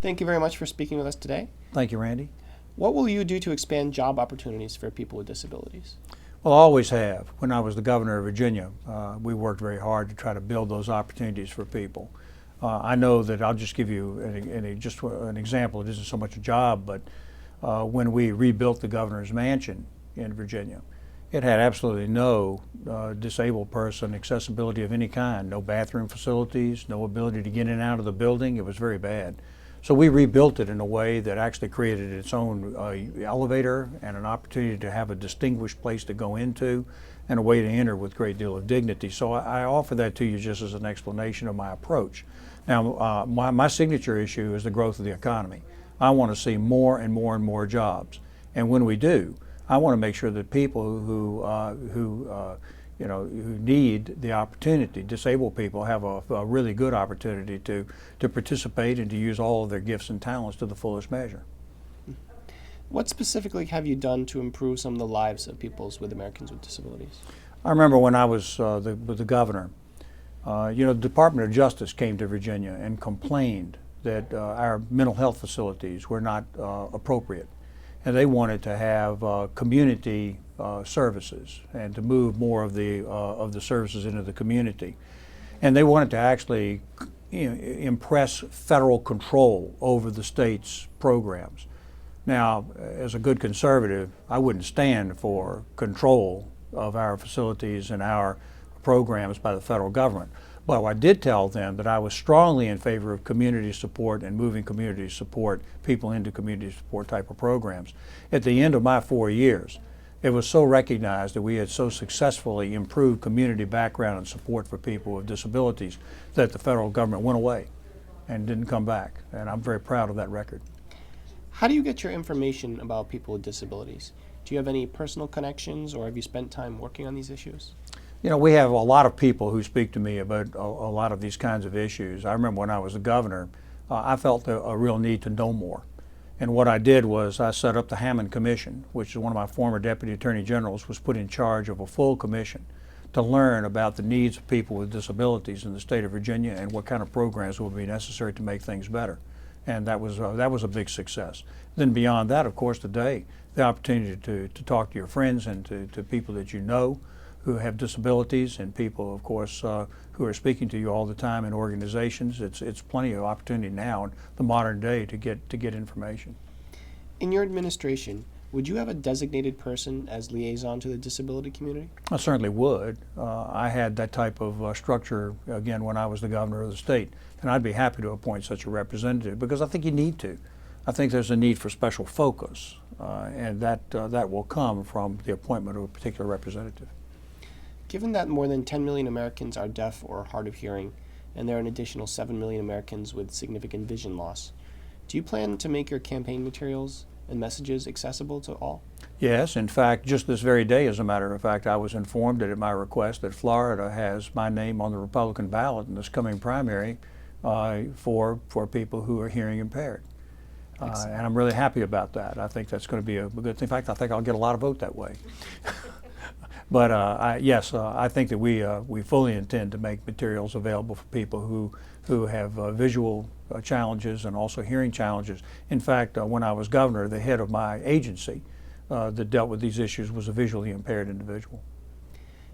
Thank you very much for speaking with us today. Thank you, Randy. What will you do to expand job opportunities for people with disabilities? Well, I always have. When I was the governor of Virginia, we worked very hard to try to build those opportunities for people. I know that I'll just give you just an example. It isn't so much a job, but when we rebuilt the governor's mansion in Virginia, it had absolutely no disabled person accessibility of any kind, no bathroom facilities, no ability to get in and out of the building. It was very bad. So we rebuilt it in a way that actually created its own elevator and an opportunity to have a distinguished place to go into and a way to enter with a great deal of dignity. So I offer that to you just as an explanation of my approach. Now, my signature issue is the growth of the economy. I want to see more and more and more jobs. And when we do, I want to make sure that people who need the opportunity, disabled people, have a really good opportunity to participate and to use all of their gifts and talents to the fullest measure. What specifically have you done to improve some of the lives of Americans with disabilities? I remember when I was the governor, the Department of Justice came to Virginia and complained that our mental health facilities were not appropriate. And they wanted to have community services and to move more of the services into the community. And they wanted to actually impress federal control over the state's programs. Now, as a good conservative, I wouldn't stand for control of our facilities and our programs by the federal government. But I did tell them that I was strongly in favor of community support and moving community support, people into community support type of programs. At the end of my 4 years, it was so recognized that we had so successfully improved community background and support for people with disabilities that the federal government went away and didn't come back. And I'm very proud of that record. How do you get your information about people with disabilities? Do you have any personal connections, or have you spent time working on these issues? You know, we have a lot of people who speak to me about a lot of these kinds of issues. I remember when I was the governor, I felt a real need to know more. And what I did was I set up the Hammond Commission, which is one of my former deputy attorney generals was put in charge of a full commission to learn about the needs of people with disabilities in the state of Virginia and what kind of programs would be necessary to make things better. And that was a big success. Then beyond that, of course, today, the opportunity to talk to your friends and to people that you know who have disabilities, and people, of course, who are speaking to you all the time in organizations. It's plenty of opportunity now in the modern day to get information. In your administration, would you have a designated person as liaison to the disability community? I certainly would. I had that type of structure, again, when I was the governor of the state, and I'd be happy to appoint such a representative because I think you need to. I think there's a need for special focus, and that will come from the appointment of a particular representative. Given that more than 10 million Americans are deaf or hard of hearing, and there are an additional 7 million Americans with significant vision loss, do you plan to make your campaign materials and messages accessible to all? Yes, in fact, just this very day, as a matter of fact, I was informed that at my request that Florida has my name on the Republican ballot in this coming primary for people who are hearing impaired. And I'm really happy about that. I think that's going to be a good thing. In fact, I think I'll get a lot of vote that way. But yes, I think that we fully intend to make materials available for people who have visual challenges and also hearing challenges. In fact, when I was governor, the head of my agency that dealt with these issues was a visually impaired individual.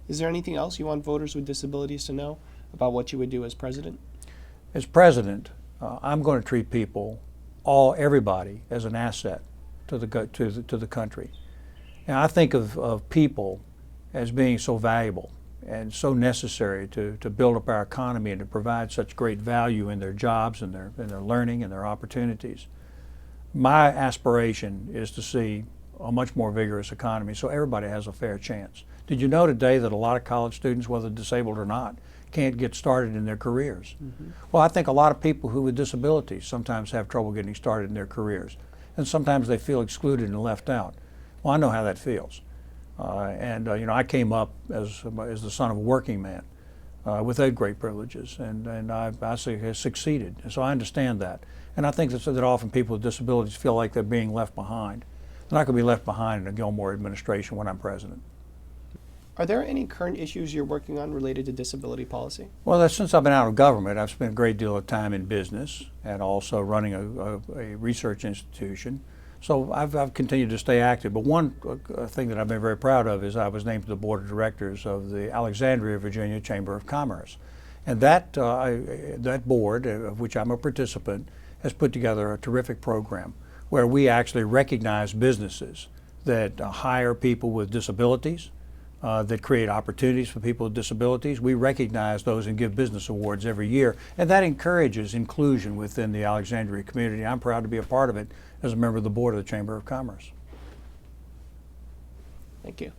Is there anything else you want voters with disabilities to know about what you would do as president? As president, I'm going to treat people, everybody, as an asset to the country. And I think of people as being so valuable and so necessary to build up our economy and to provide such great value in their jobs and their learning and their opportunities. My aspiration is to see a much more vigorous economy so everybody has a fair chance. Did you know today that a lot of college students, whether disabled or not, can't get started in their careers? Mm-hmm. Well, I think a lot of people who with disabilities sometimes have trouble getting started in their careers, and sometimes they feel excluded and left out. Well, I know how that feels. I came up as the son of a working man with great privileges, and I succeeded. And so I understand that. And I think that often people with disabilities feel like they're being left behind. They're not going to be left behind in a Gilmore administration when I'm president. Are there any current issues you're working on related to disability policy? Well, since I've been out of government, I've spent a great deal of time in business and also running a research institution. So I've continued to stay active. But one thing that I've been very proud of is I was named to the board of directors of the Alexandria, Virginia Chamber of Commerce. And that board, of which I'm a participant, has put together a terrific program where we actually recognize businesses that hire people with disabilities, that create opportunities for people with disabilities. We recognize those and give business awards every year, and that encourages inclusion within the Alexandria community. I'm proud to be a part of it as a member of the board of the Chamber of Commerce. Thank you.